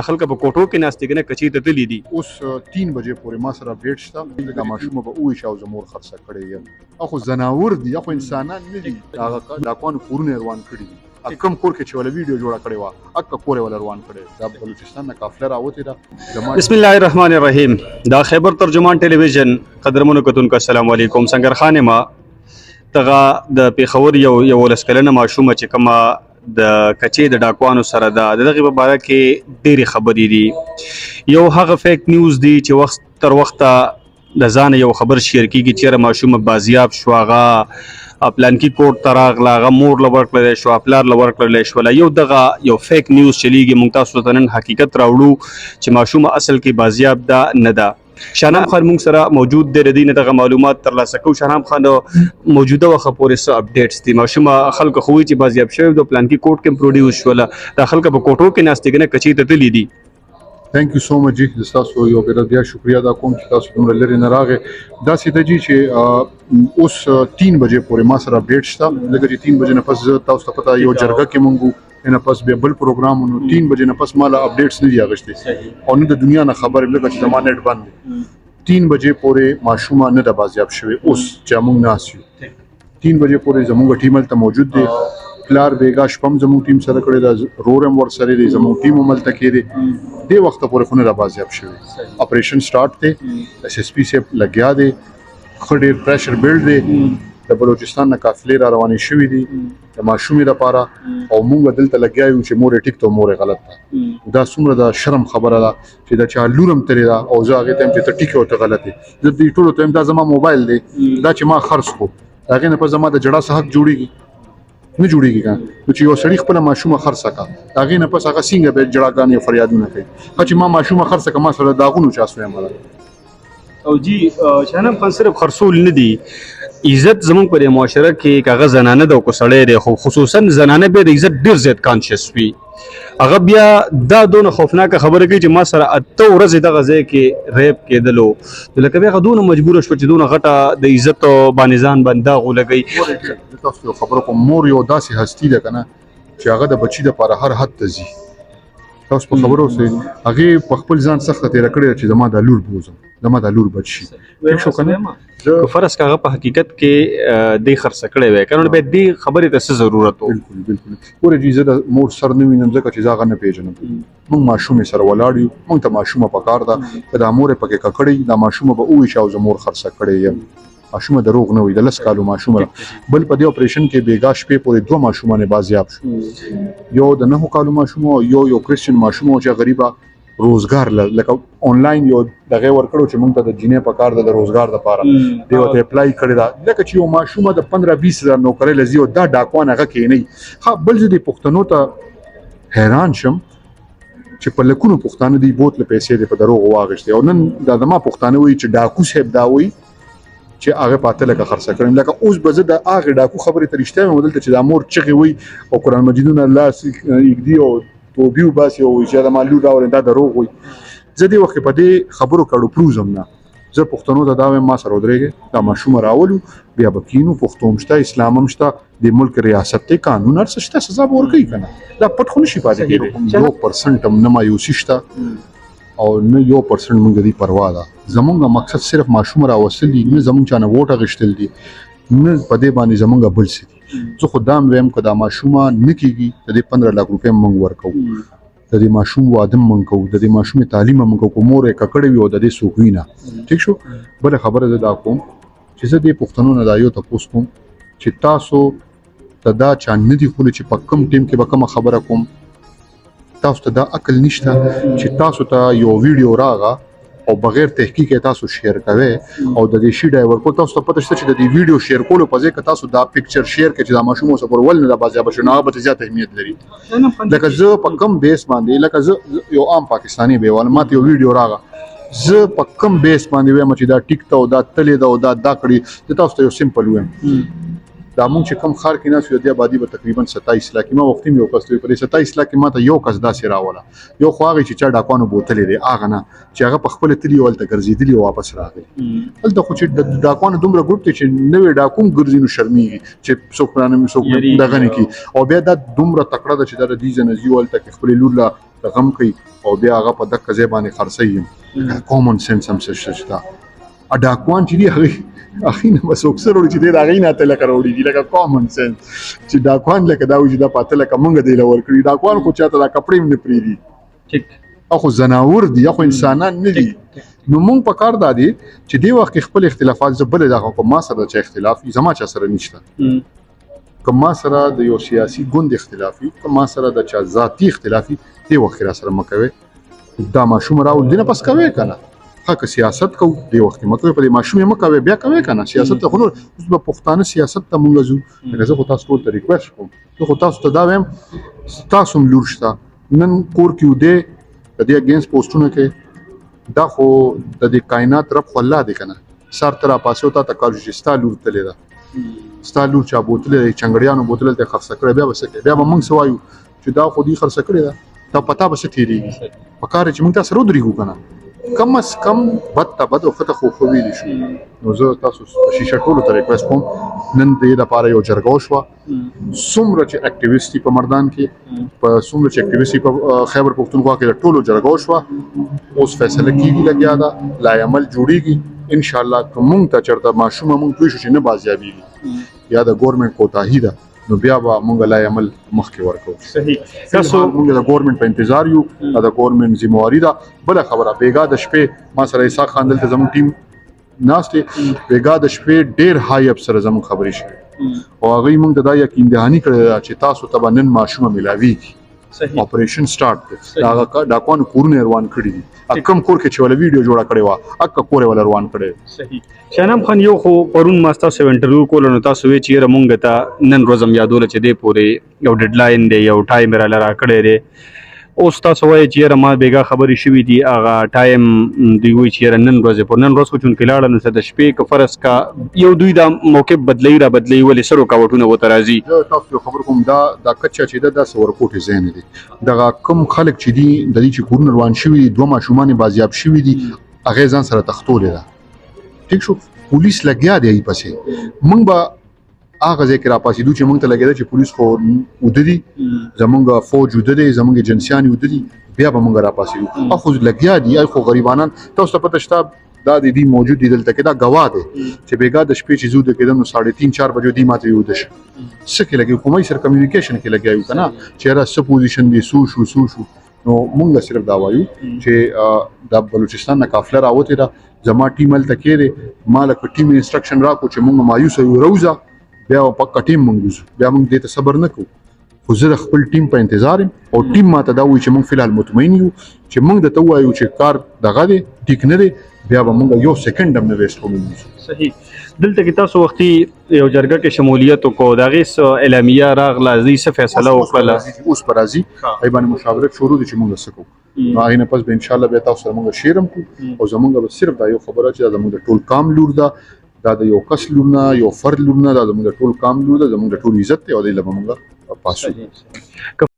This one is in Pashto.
خلک په کوټو کې ناستې کنه کچې ته تللی دي. اوس 3 بجې پورې ما سره اپډیټ شته د ماشومه به وې شاو زمور خرڅه کړی یم اخو زناور دي اخو انسانان نه دي هغه لاکوان کورونه روان کړی دي کم کور کې چې ولا ویډیو جوړه کړی و اکه کور ولا روان کړی دا بلوچستان نه قافله راوته ده. بسم الله الرحمن الرحیم. دا خیبر ترجمان ټلویزیون قدرمنو کتونکو السلام علیکم. سنگر خان ما دغه د پیښور یو لسکلنه ماشومه چې کومه د کچې د ډاکوانو سره ده دغه په اړه کې ډېری خبرې دي. یو هغه فیک نیوز دی چې وخت تر وخته د ځان یو خبر شیر کیږي چې ماشومه بازیاب شو هغه پلان کې کوټ تراغ لاغه مور لور کړل شو پلار لور کړل شو یو دغه یو فیک نیوز چلیږي مونږ تاسو ته نن حقیقت راوړو چې ماشومه اصل کې بازیاب ده نه ده. شاهنام خان مونږ سره موجود دی د دې دغه معلومات ترلاسه کوو. شاهنام خان موجوده وخت پورې څه اپډیټس دي ماشومه خلکو خو چې بازیاب شوی د پلان کې کوټ کې پروډوس شوله د خلکو په کوټو کې ناستې کنه کچې ته تللی دي. ثانک یو سو مچ جی تاسو یو بیا شکریا ادا کوم چې تاسو دومره لري نه راغې دا سیده جی چې اوس 3 بجې پورې ما سره اپډیټ شته لکه چې 3 بجې نه پس تاسو ته پته یو جرګه کې مونږ نه پس به بل پروګرام نو 3 بجې نه پس مال اپډیټس نه دی اغشته او نه د دنیا نه خبر لکه چې زمانه نت بند 3 بجې پورې ماشومه نه د بازیاب شوی اوس چې موږ ناسیو 3 بجې پورې زموږ ټیم ته موجود دی پلار بیگا شپم زموږ ټیم سره کړی دا رورم ور سره دی زموږ ټیم عمل تکې دی د وخت پورې خونه د بازیاب شوی اپریشن سٹارټ دی اس اس پی سے لګیا دی خډیر پریشر بیلډ دی د بلوچستان نه قافلې را روانې شوې دي د ماشومې لپاره او موږ دلته لګیا یو چې مور ټیک ته مور غلط ده دا څومره د شرم خبره ده چې دا چا لورم ترې ده او زه هغه ټیم چې ته ټیک او ته غلط دي زه دې ټولو ټیم دا زما موبایل دی دا چې ما خرڅ کو هغه نه په زما د جړه سره حق جوړیږي نه جوړیږي نو چې یو سړی خپل ماشومه خرڅه کا هغه نه پس هغه څنګه به جړاګانې فریادونه کوي چې ما ماشومه خرڅه کا ما سره داغونو چاسو یم او جی شاهنام خان صرف خرصول نه دي عزت زمون پر معاشره کې کاغذ زنانه د کوسړې دی خو خصوصا زنانه به د عزت ډیر زیات کانشس وي هغه بیا دا دونه خوفناک خبره کوي چې ما سره اته ورځې د غزې کې ریپ کېدلو لکه بیا غدونه مجبور شو چې دونه غټه د عزت باندې ځان باندې غولګي. تاسو خبره کوم مور یو داسې هستی ده کنه چې هغه د بچی د لپاره هر حد ته ځي تاسو په خبرو سره هغه په خپل ځان سخت تیر کړی چې زما د لور بوزم زما د لور بچي شو کنه فرض کاغه په حقیقت کې د خرڅ کړي وای کنه به دې خبرې ته څه ضرورت وو. بالکل ورې جزه د مور سر نه وینم ځکه چې زاغه نه پیژنم موږ ماشومه سره ولاړ یو موږ ته ماشومه پکار ده د مور پکې ککړی د ماشومه به وې شاو زمور خرڅ کړي یم ماشومه دروغ نه وي د لس کالو ماشومه بل په دې اپریشن کې بیګا شپې پورې 2 ماشومان بازیاب شو یو د 9 کالو ماشومه یو کرسچن ماشومه چې غریبه روزګار لکه آنلاین یو دغه ورکړو چې موږ ته د جینې په کار د روزګار لپاره دیو ته اپلای کړی دا لکه چې یو ماشومه د 15-20 هزار نوکرۍ لزیو دا ډاکوان هغه کې نه ها بل دې پښتنو ته حیران شم چې په لکونو پښتانه دی بوتل پیسې دې په دروغ واغشته او نن دا دما پښتانه وي چې ډاکو صاحب دا وي چې هغه پاتې لکه خرڅ کړم لکه اوس به زه د هغه ډاکو خبرې ترشته مدل ته چې د امور چغي وي او قران مجیدونه الله یګدي او توبیو باسي او چې د مالو دا ولنده دروغ وي زه دې وخت په دې خبرو کړو پروزم نه زه پښتنو ته دا ما سره ودرېږي دا ماشوم راولو بیا بکینو پښتو مشته اسلام مشته د ملک ریاست ته قانون ارسشته سزا ورکړي کنه دا پټ خو نشي پاتې کېږي 2% هم نه مایوسي شته او نه 1% موږ دې پروا ده زمونږ مقصد صرف ماشوم راوصل دي نه زمونږ چانه ووټ غشتل دي نه په دې باندې زمونږ بل سي زه خدام ویم کدا ماشومه نکېږي د 15 لک روپۍ موږ ورکو د دې ماشوم واده موږ کوو د دې ماشوم تعلیم موږ کوو مور ککړې وي او د دې سوګوینه ٹھیک شو بل خبره ده دا کوم چې زه دې پښتنو نه دایو ته پوس کوم چې تاسو تدا چا نه دی خو چې په کم ټیم کې به کوم خبره کوم تاسو ته دا عقل نشته چې تاسو ته یو ویډیو راغا او بغیر تحقیق تاسو شیر کوي او د دې شی ډایور کو تاسو ته پته شته چې د دې ویډیو شیر کولو په ځای کې تاسو دا پکچر شیر کړئ چې دا ماشوم اوس پر ول نه د بازار بشنه به زیات اهمیت لري لکه زه په کم بیس باندې لکه زه یو عام پاکستانی بیوال ماته یو ویډیو راغا زه په کم بیس باندې وایم چې دا ټیک ته او دا تلې دا او دا کړی تاسو ته یو سمپل وایم دا مونږ چې کم خار کې ناس یو دی آبادی به تقریبا 27 لک ما وخت یو کس په 27 لک ماته یو کس داسې راوله یو خو هغه چې چا ډاکوانو بوتلې دی هغه نه چې هغه په خپل تلی ولته ګرځېدلی واپس راغی دلته خو چې د ډاکوانو دومره ګروپ ته چې نوې ډاکوم ګرځي نو شرمېږي چې څوک پرانه څوک دغه نه کی او بیا دا دومره تکړه ده چې دا د دې ځنځي ولته خپل لور لا رقم کوي او بیا هغه په دغه ځای باندې خرڅي کامن سنس هم څه شته ا ډاکوان چې دی هغه نه بس اکثر ورته دی هغه نه ته لکه وروړي دی لکه کامن سنس چې ډاکوان لکه دا وجه دا پاته لکه مونږ دی لور کړی ډاکوان خو چاته دا کپړې نه پریدي ټیک اخو زناور دي اخو انسانان نه دي نو مونږ په کار دادي چې دی وخت خپل اختلافات زبل دغه په ما سره چې اختلافي زما چا سره نشته کما سره د یو سیاسي ګوند اختلافي کما سره د چا ذاتی اختلافي دی وخت را سره مکوي دا ماشوم راو دینه پس کوي کنه حق سیاست کو دی وخت مکوي په ماشوم مکوي بیا کوي کنه سیاست خو نور اوس په پښتانه سیاست ته مونږ زو لکه زه خو تاسو ټول ته ریکوست کوم زه خو تاسو ته دا وایم تاسو ملور شته نن کور کیو دی د دې اگینست پوسټونه کې دا خو د دې کائنات رب الله دی کنه سر تر پاسو ته کالو چې ستا لور تللی دا ستا لور چا بوتلې چنګړیانو بوتل ته خرڅ کړی بیا وسکه بیا موږ سوایو چې دا خو دې خرڅ کړی دا ته پتا به څه تیریږي په کار چې موږ تاسو ودرېږو کنه کم از کم بد ته بد او خطه خو خو ویل شي نو زه تاسو شیشه ټولو ته ریکوست کوم نن دې لپاره یو جرګه شو څومره چې اکټیویسټي په مردان کې په څومره چې اکټیویسټي په خیبر پښتونخوا کې ټولو جرګه شو اوس فیصله کیږي لګیا دا لا عمل جوړیږي ان شاء الله کوم ته چرته ماشوم موږ پوه شو چې نه بازیابي یا د ګورنمنت کوتاهی ده نو بیا به مونږ لا عمل مخکې ورکو صحیح تاسو مونږ د ګورنمنت په انتظار یو د ګورنمنت ذمہواری ده بل خبره بیګا د شپې ما سره اسحاق خان دلته زموږ ټیم ناشته بیګا د شپې ډیر هاي افسر زموږ خبرې شي او هغه مونږ د دا یقین دهانی کړی چې تاسو ته نن ماشومه ملاويږي صحیح اپریشن سٹارټ دا ډاکوان کورونه روان کړی دي کم کور کې چې ول ویډیو جوړه کړی و اک کور ول روان کړی صحیح شانم خان یو خو پرون ماستا 7 انټرویو کول نو تاسو وی چې رمونګ ته نن روزم یادول چې دی پورې یو ډیډلاین دی یو ټایم را لرا کړی دی اوس تاسو وایي چې ما بیګا خبرې شوې دي هغه ټایم دی وی چې نن ورځ په نن ورځ خو چون کلاړ نو د شپې ک فرض کا یو دوی دا موقع بدلی را بدلی ولې سره کاوټونه وته راځي تاسو خبر کوم دا کچا چې دا سور کوټه زین دي دا کم خلک چې دي د دې چې کورن روان شوی دوه ماشومان بازیاب شوی دي اغه ځان سره تختول دا ٹھیک شو پولیس لګیا دی پسې مونږ به هغه ځکه را پاسې دوی چې مونږ ته لګیدا چې پولیس خو ودري زمونږ فوج ودري زمونږ جنسيان ودري بیا به مونږ را پاسې اخو لګیا دي خو غریبانان تاسو ته پته شته دا د دې موجود دي دلته کې دا غوا دي چې بیګا د شپې چې زو د کېدنو 3:30-4 بجو دی ماته یو دش سکه لګي کومای سره کمیونیکیشن کې لګیایو کنه چې را سپ پوزیشن دی سو شو نو مونږ صرف دا وایو چې د بلوچستان نه قافله راوته دا زما ټیم ال تکېره مال په ټیم انسترکشن را کو چې مونږ مایوس یو روزه بیا په ټیم مونږ بیا مونږ دې ته صبر نکو خو زه د خپل ټیم په انتظار او ټیم ماته دا وایي چې مونږ فلحال مطمئن یو چې مونږ د ته وایو چې کار دغه دی ټیک نه دی بیا به مونږ یو سکند هم نه ویسټ کوو صحیح دلته کې تاسو وختي یو جرګه کې شمولیت کو دغه اعلامیه راغله زی فیصله وکړه اوس پر راځي ای باندې مشاورت شروع دي چې مونږ سکو نو نه پس به ان شاء الله به تاسو سره مونږ شیرم کو او زمونږ به صرف دا یو خبره چې زمونږ ټول کام لور دا د یو کس لورنا یو فرد لورنا دا زمونږ ټول کام لور دا زمونږ ټول عزت او د لمونږ پاسو